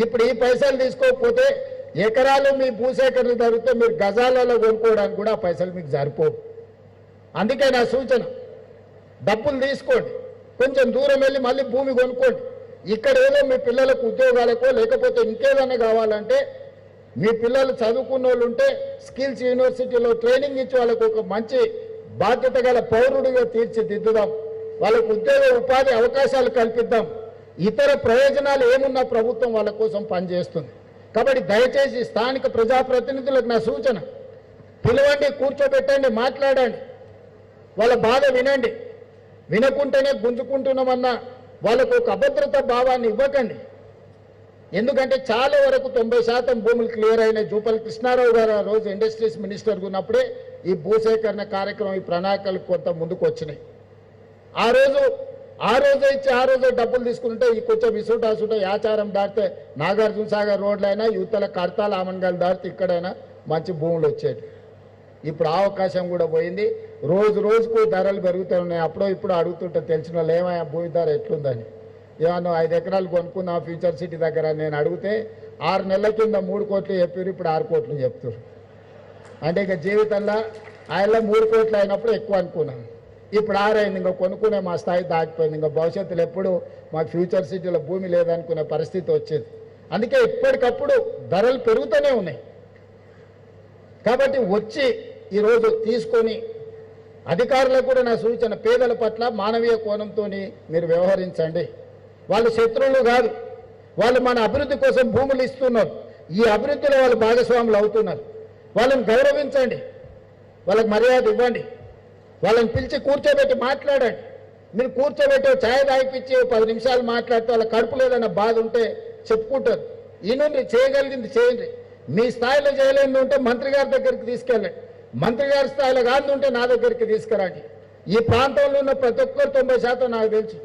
ఇప్పుడు ఈ పైసలు తీసుకోకపోతే ఎకరాలు మీ భూసేకరణ జరిగితే మీరు గజాలలో కొనుక్కోవడానికి కూడా ఆ పైసలు మీకు సరిపోవు. అందుకే నా సూచన, డబ్బులు తీసుకోండి, కొంచెం దూరం వెళ్ళి మళ్ళీ భూమి కొనుక్కోండి. ఇక్కడ ఏదో మీ పిల్లలకు ఉద్యోగాలకో లేకపోతే ఇంకేదన్నా కావాలంటే మీ పిల్లలు చదువుకున్న వాళ్ళు ఉంటే స్కిల్స్ యూనివర్సిటీలో ట్రైనింగ్ ఇచ్చి వాళ్ళకు ఒక మంచి బాధ్యత గల పౌరుడిగా తీర్చిదిద్దుదాం, వాళ్ళకు ఉద్యోగ ఉపాధి అవకాశాలు కల్పిద్దాం. ఇతర ప్రయోజనాలు ఏమున్నా ప్రభుత్వం వాళ్ళ కోసం పనిచేస్తుంది. కాబట్టి దయచేసి స్థానిక ప్రజాప్రతినిధులకు నా సూచన, పిలవండి, కూర్చోబెట్టండి, మాట్లాడండి, వాళ్ళ బాధ వినండి. వినకుంటేనే గుంజుకుంటున్నామన్న వాళ్ళకు ఒక అభద్రత భావాన్ని ఇవ్వకండి. ఎందుకంటే చాలా వరకు 90% భూములు క్లియర్ అయిన జూపల్లి కృష్ణారావు గారు ఆ రోజు ఇండస్ట్రీస్ మినిస్టర్గా ఉన్నప్పుడే ఈ భూసేకరణ కార్యక్రమం, ఈ ప్రణాళికలు కొంత ముందుకు వచ్చినాయి. ఆ రోజే ఇచ్చి ఆ రోజే డబ్బులు తీసుకుంటే ఈ కొంచెం ఇసుట యాచారం దాటితే నాగార్జున సాగర్ రోడ్లైనా యువతల కడతాల ఆమన్గాలు దాటితే ఇక్కడైనా మంచి భూములు వచ్చేది. ఇప్పుడు ఆ అవకాశం కూడా పోయింది. రోజు రోజుకు ధరలు పెరుగుతూ ఉన్నాయి. అప్పుడో ఇప్పుడు అడుగుతుంటే తెలిసిన వాళ్ళు ఏమయ్యా భూమి ధర ఎట్లుందని, ఏమన్నా 5 ఎకరాలు కొనుక్కున్నా ఫ్యూచర్ సిటీ దగ్గర నేను అడిగితే 6 నెలల కింద 3 కోట్లు చెప్పారు, ఇప్పుడు 6 కోట్లు చెప్తారు. అంటే ఇక జీవితంలో ఆయనలో 3 కోట్లు అయినప్పుడు ఎక్కువ అనుకున్నాను, ఇప్పుడు 6 అయింది. ఇంకా కొనుక్కునే మా స్థాయి దాటిపోయింది. ఇంకా భవిష్యత్తులో ఎప్పుడు మాకు ఫ్యూచర్ సిటీలో భూమి లేదనుకునే పరిస్థితి వచ్చేది. అందుకే ఇప్పటికప్పుడు ధరలు పెరుగుతూనే ఉన్నాయి. కాబట్టి వచ్చి ఈరోజు తీసుకొని అధికారులకు కూడా నా సూచన, పేదల పట్ల మానవీయ కోణంతో మీరు వ్యవహరించండి. వాళ్ళు శత్రువులు కాదు, వాళ్ళు మన అభివృద్ధి కోసం భూములు ఇస్తున్నారు. ఈ అభివృద్ధిలో వాళ్ళు భాగస్వాములు అవుతున్నారు. వాళ్ళని గౌరవించండి, వాళ్ళకి మర్యాద ఇవ్వండి, వాళ్ళని పిలిచి కూర్చోబెట్టి మాట్లాడండి. మీరు కూర్చోబెట్టి ఛాయ్ తాగిపించి 10 నిమిషాలు మాట్లాడితే వాళ్ళ కడుపు లేదన్న బాధ ఉంటే చెప్పుకుంటారు. ఈ నుండి చేయగలిగింది చేయండి. మీ స్థాయిలో చేయలేని ఉంటే మంత్రి గారి దగ్గరికి తీసుకెళ్ళండి, మంత్రి గారి స్థాయిలో కాదు ఉంటే నా దగ్గరికి తీసుకురండి. ఈ ప్రాంతంలో ఉన్న ప్రతి ఒక్కరు 90% నాకు తెలుసు.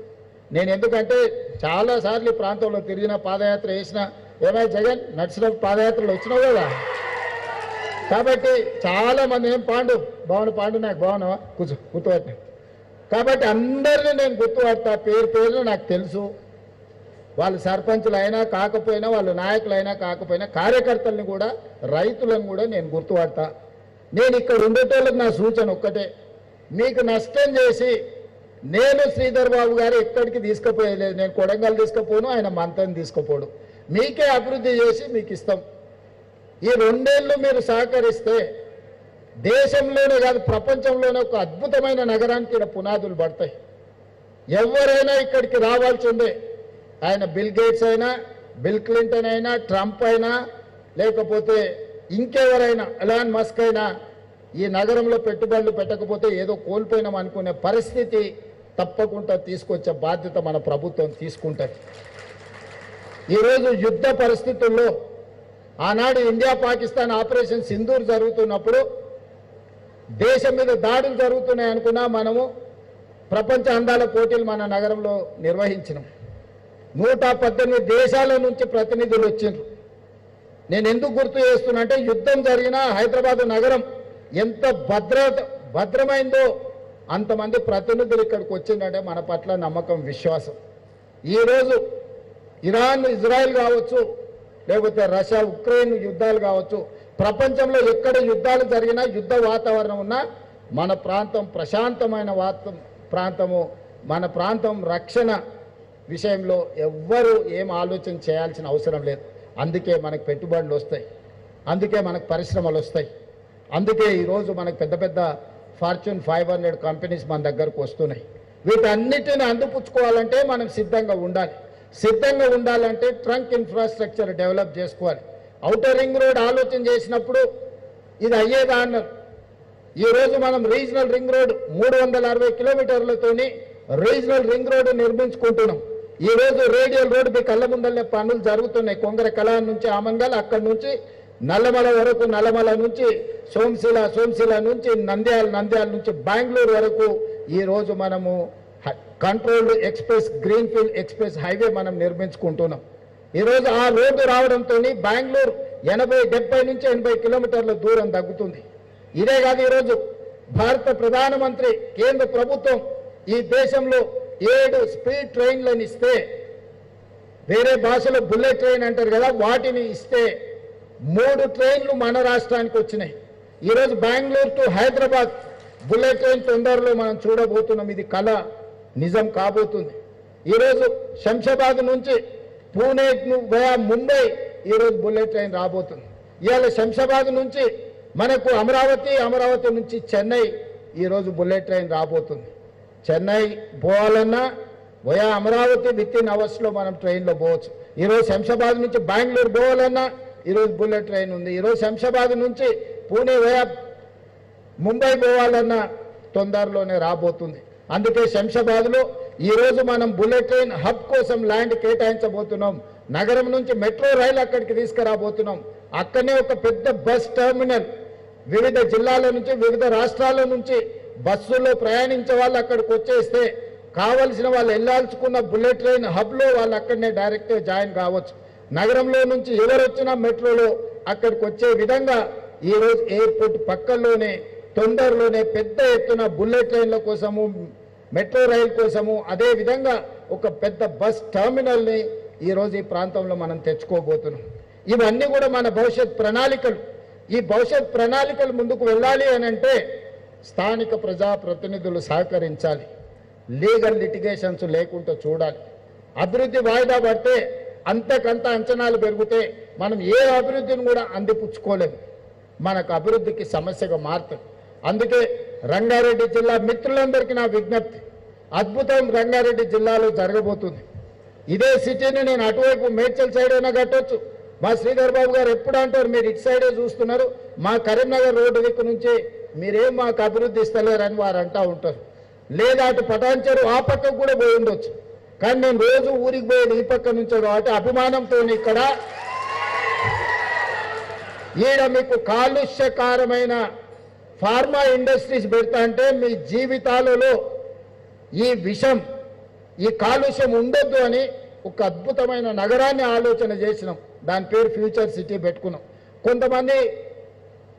నేను ఎందుకంటే చాలాసార్లు ఈ ప్రాంతంలో తిరిగిన, పాదయాత్ర చేసిన. ఏమై జగన్ నడిచిన పాదయాత్రలు వచ్చినావు కదా, కాబట్టి చాలామంది ఏం పాండు నాకు బాగున్నావా గుర్తుపట్టిన. కాబట్టి అందరినీ నేను గుర్తుపడతా, పేరున నాకు తెలుసు. వాళ్ళు సర్పంచులు అయినా కాకపోయినా, వాళ్ళు నాయకులైనా కాకపోయినా, కార్యకర్తల్ని కూడా రైతులను కూడా నేను గుర్తుపడతా. నేను ఇక్కడ ఉండేటోళ్ళకి నా సూచన ఒక్కటే, మీకు నష్టం చేసి నేను శ్రీధర్ బాబు గారు ఎక్కడికి తీసుకుపోయలేదు. నేను కొడంగల్ తీసుకుపోను, ఆయన మంత్రిని తీసుకుపోడు. మీకే అభివృద్ధి చేసి మీకు ఇస్తాం. ఈ 2 ఏళ్ళు మీరు సహకరిస్తే దేశంలోనే కాదు ప్రపంచంలోనే ఒక అద్భుతమైన నగరానికి ఇక్కడ పునాదులు పడతాయి. ఎవరైనా ఇక్కడికి రావాల్సిందే. ఆయన బిల్ గేట్స్ అయినా, బిల్ క్లింటన్ అయినా, ట్రంప్ అయినా, లేకపోతే ఇంకెవరైనా ఎలాన్ మస్క్ అయినా ఈ నగరంలో పెట్టుబడులు పెట్టకపోతే ఏదో కోల్పోయినాం అనుకునే పరిస్థితి తప్పకుండా తీసుకొచ్చే బాధ్యత మన ప్రభుత్వం తీసుకుంటుంది. ఈరోజు యుద్ధ పరిస్థితుల్లో ఆనాడు ఇండియా పాకిస్తాన్ ఆపరేషన్ సింధూర్ జరుగుతున్నప్పుడు దేశం మీద దాడులు జరుగుతున్నాయి అనుకున్నా మనము ప్రపంచ అందాల పోటీలు మన నగరంలో నిర్వహించినాం. 118 దేశాల నుంచి ప్రతినిధులు వచ్చిండ్రు. నేను ఎందుకు గుర్తు చేస్తున్నా అంటే యుద్ధం జరిగిన హైదరాబాద్ నగరం ఎంత భద్రమైందో అంతమంది ప్రతినిధులు ఇక్కడికి వచ్చిందంటే మన పట్ల నమ్మకం, విశ్వాసం. ఈరోజు ఇరాన్, ఇజ్రాయెల్ కావచ్చు, లేకపోతే రష్యా, ఉక్రెయిన్ యుద్ధాలు కావచ్చు, ప్రపంచంలో ఎక్కడ యుద్ధాలు జరిగినా, యుద్ధ వాతావరణం ఉన్నా మన ప్రాంతం ప్రశాంతమైన ప్రాంతము. మన ప్రాంతం రక్షణ విషయంలో ఎవ్వరూ ఏం ఆలోచన చేయాల్సిన అవసరం లేదు. అందుకే మనకు పెట్టుబడులు వస్తాయి, అందుకే మనకు పరిశ్రమలు వస్తాయి, అందుకే ఈరోజు మనకు పెద్ద పెద్ద ఫార్చ్యూన్ 500 కంపెనీస్ మన దగ్గరకు వస్తున్నాయి. వీటన్నిటిని అందిపుచ్చుకోవాలంటే మనం సిద్ధంగా ఉండాలి. సిద్ధంగా ఉండాలంటే ట్రంక్ ఇన్ఫ్రాస్ట్రక్చర్ డెవలప్ చేసుకోవాలి. ఔటర్ రింగ్ రోడ్ ఆలోచన చేసినప్పుడు ఇది అయ్యేదా అన్నారు. ఈరోజు మనం రీజనల్ రింగ్ రోడ్ 360 కిలోమీటర్లతోని రీజనల్ రింగ్ రోడ్ నిర్మించుకుంటున్నాం. ఈరోజు రేడియల్ రోడ్ మీ కళ్ళ ముందల్లే పనులు జరుగుతున్నాయి. కొంగర కళా నుంచి ఆమంగల్, అక్కడి నుంచి నల్లమల వరకు, నల్లమల నుంచి సోమశిల నుంచి నంద్యాల నుంచి బెంగళూరు వరకు ఈరోజు మనము controlled express, greenfield express highway మనం నిర్మించుకుంటున్నాం. ఈరోజు ఆ రోడ్డు రావడంతో బెంగళూరు 70 నుంచి 80 కిలోమీటర్ల దూరం తగ్గుతుంది. ఇదే కాదు, ఈరోజు భారత ప్రధానమంత్రి, కేంద్ర ప్రభుత్వం ఈ దేశంలో 7 స్పీడ్ ట్రైన్లను ఇస్తే వేరే భాషలో బుల్లెట్ ట్రైన్ అంటారు కదా, వాటిని ఇస్తే 3 ట్రైన్లు మన రాష్ట్రానికి వచ్చినాయి. ఈరోజు Bengaluru to Hyderabad bullet train తొందరలో మనం చూడబోతున్నాం. ఇది కళ నిజం కాబోతుంది. ఈరోజు శంషాబాద్ నుంచి పూణే వయా ముంబై ఈరోజు బుల్లెట్ ట్రైన్ రాబోతుంది. ఇవాళ శంషాబాద్ నుంచి మనకు అమరావతి, అమరావతి నుంచి చెన్నై ఈరోజు బుల్లెట్ ట్రైన్ రాబోతుంది. చెన్నై పోవాలన్నా వయా అమరావతి విత్ ఇన్ అవర్స్లో మనం ట్రైన్లో పోవచ్చు. ఈరోజు శంషాబాద్ నుంచి బెంగళూరు పోవాలన్నా ఈరోజు బుల్లెట్ ట్రైన్ ఉంది. ఈరోజు శంషాబాద్ నుంచి పూణే వయా ముంబై పోవాలన్నా తొందరలోనే రాబోతుంది. అందుకే శంషాబాద్లో ఈరోజు మనం బుల్లెట్ ట్రైన్ హబ్ కోసం ల్యాండ్ కేటాయించబోతున్నాం. నగరం నుంచి మెట్రో రైలు అక్కడికి తీసుకురాబోతున్నాం. అక్కడనే ఒక పెద్ద బస్ టెర్మినల్, వివిధ జిల్లాల నుంచి వివిధ రాష్ట్రాల నుంచి బస్సుల్లో ప్రయాణించే వాళ్ళు అక్కడికి వచ్చేస్తే కావలసిన వాళ్ళు వెళ్ళాల్చుకున్న బుల్లెట్ ట్రైన్ హబ్లో వాళ్ళు అక్కడనే డైరెక్ట్గా జాయిన్ కావచ్చు. నగరంలో నుంచి ఎవరు వచ్చినా మెట్రోలో అక్కడికి వచ్చే విధంగా ఈరోజు ఎయిర్పోర్ట్ పక్కల్లోనే తొందరలోనే పెద్ద ఎత్తున బుల్లెట్ ట్రైన్ల కోసము, మెట్రో రైలు కోసము, అదేవిధంగా ఒక పెద్ద బస్ టెర్మినల్ని ఈరోజు ఈ ప్రాంతంలో మనం తెచ్చుకోబోతున్నాం. ఇవన్నీ కూడా మన భవిష్యత్ ప్రణాళికలు. ఈ భవిష్యత్ ప్రణాళికలు ముందుకు వెళ్ళాలి అని అంటే స్థానిక ప్రజాప్రతినిధులు సహకరించాలి. లీగల్ లిటిగేషన్స్ లేకుండా చూడాలి. అభివృద్ధి వాయిదా పడితే అంతకంత అంచనాలు పెరిగితే మనం ఏ అభివృద్ధిని కూడా అందిపుచ్చుకోలేము. మనకు అభివృద్ధికి సమస్యగా మారుతుంది. అందుకే రంగారెడ్డి జిల్లా మిత్రులందరికీ నా విజ్ఞప్తి, అద్భుతం రంగారెడ్డి జిల్లాలో జరగబోతుంది. ఇదే సిటీని నేను అటువైపు మేడ్చల్ సైడ్ అయినా కట్టొచ్చు. మా శ్రీధర్ బాబు గారు ఎప్పుడు అంటారు, మీరు ఇటు సైడే చూస్తున్నారు, మా కరీంనగర్ రోడ్డు దిక్కు నుంచి మీరేం మాకు అభివృద్ధి ఇస్తలేరని వారు అంటూ ఉంటారు. లేదా అటు పటాన్చెరు ఆ పక్కకు కూడా పోయి ఉండొచ్చు. కానీ నేను రోజు ఊరికి పోయేది ఈ పక్క నుంచే కాబట్టి అభిమానంతో ఇక్కడ ఈడ మీకు కాలుష్యకారమైన ఫార్మా ఇండస్ట్రీస్ పెడతా అంటే మీ జీవితాలలో ఈ విషం, ఈ కాలుష్యం ఉండొద్దు అని ఒక అద్భుతమైన నగరాన్ని ఆలోచన చేసినాం. దాని పేరు ఫ్యూచర్ సిటీ పెట్టుకున్నాం. కొంతమంది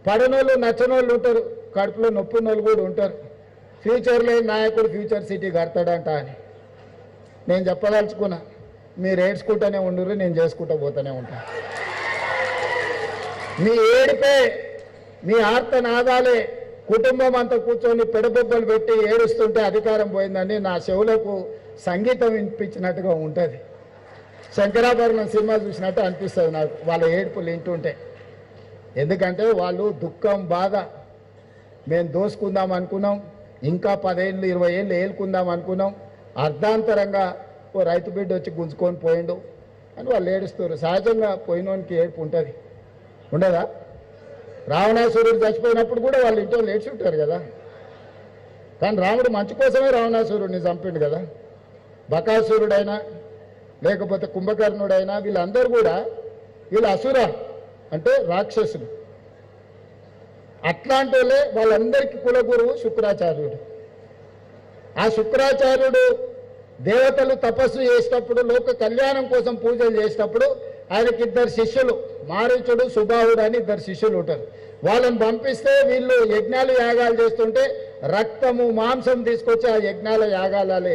పడనోళ్ళు నచ్చనోళ్ళు ఉంటారు, కడుపులో నొప్పినోళ్ళు కూడా ఉంటారు. ఫ్యూచర్లో నాయకుడు ఫ్యూచర్ సిటీ కడతాడంట అని నేను చెప్పదలుచుకున్నా. మీరు ఏడ్చుకుంటూనే ఉండరు, నేను చేసుకుంటూ పోతూనే ఉంటాను. మీ ఏడిపే, మీ ఆర్తనాదాలే కుటుంబం అంతా కూర్చొని పెడబొబ్బలు పెట్టి ఏడుస్తుంటే అధికారం పోయిందని నా చెవులకు సంగీతం వినిపించినట్టుగా ఉంటుంది. శంకరాభరణం సినిమా చూసినట్టు అనిపిస్తుంది నాకు వాళ్ళ ఏడుపులు వింటుంటే. ఎందుకంటే వాళ్ళు దుఃఖం, బాధ, మేము దోసుకుందాం అనుకున్నాం, ఇంకా 10 ఏళ్ళు 20 ఏళ్ళు ఏలుకుందాం అనుకున్నాం, అర్ధాంతరంగా ఓ రైతు బిడ్డ వచ్చి గుంజుకొని పోయిండు అని వాళ్ళు ఏడుస్తారు. సహజంగా పోయినోనికి ఏడుపు ఉంటుంది, ఉండదా? రావణాసురుడు చచ్చిపోయినప్పుడు కూడా వాళ్ళు ఇంట్లో ఏడ్చి ఉంటారు కదా. కానీ రాముడు మంచి కోసమే రావణాసురుడిని చంపిండు కదా. బకాసురుడైనా లేకపోతే కుంభకర్ణుడైనా వీళ్ళందరూ కూడా వీళ్ళు అసుర అంటే రాక్షసులు. అట్లాంటి వాళ్ళే వాళ్ళందరికీ కులగురువు శుక్రాచార్యుడు. ఆ శుక్రాచార్యుడు దేవతలు తపస్సు చేసేటప్పుడు, లోక కళ్యాణం కోసం పూజలు చేసేటప్పుడు ఆయనకి 2 శిష్యులు, మారీచుడు, సుబాహుడు అని 2 శిష్యులు ఉంటారు. వాళ్ళని పంపిస్తే వీళ్ళు యజ్ఞాలు యాగాలు చేస్తుంటే రక్తము మాంసం తీసుకొచ్చి ఆ యజ్ఞాల యాగాలలో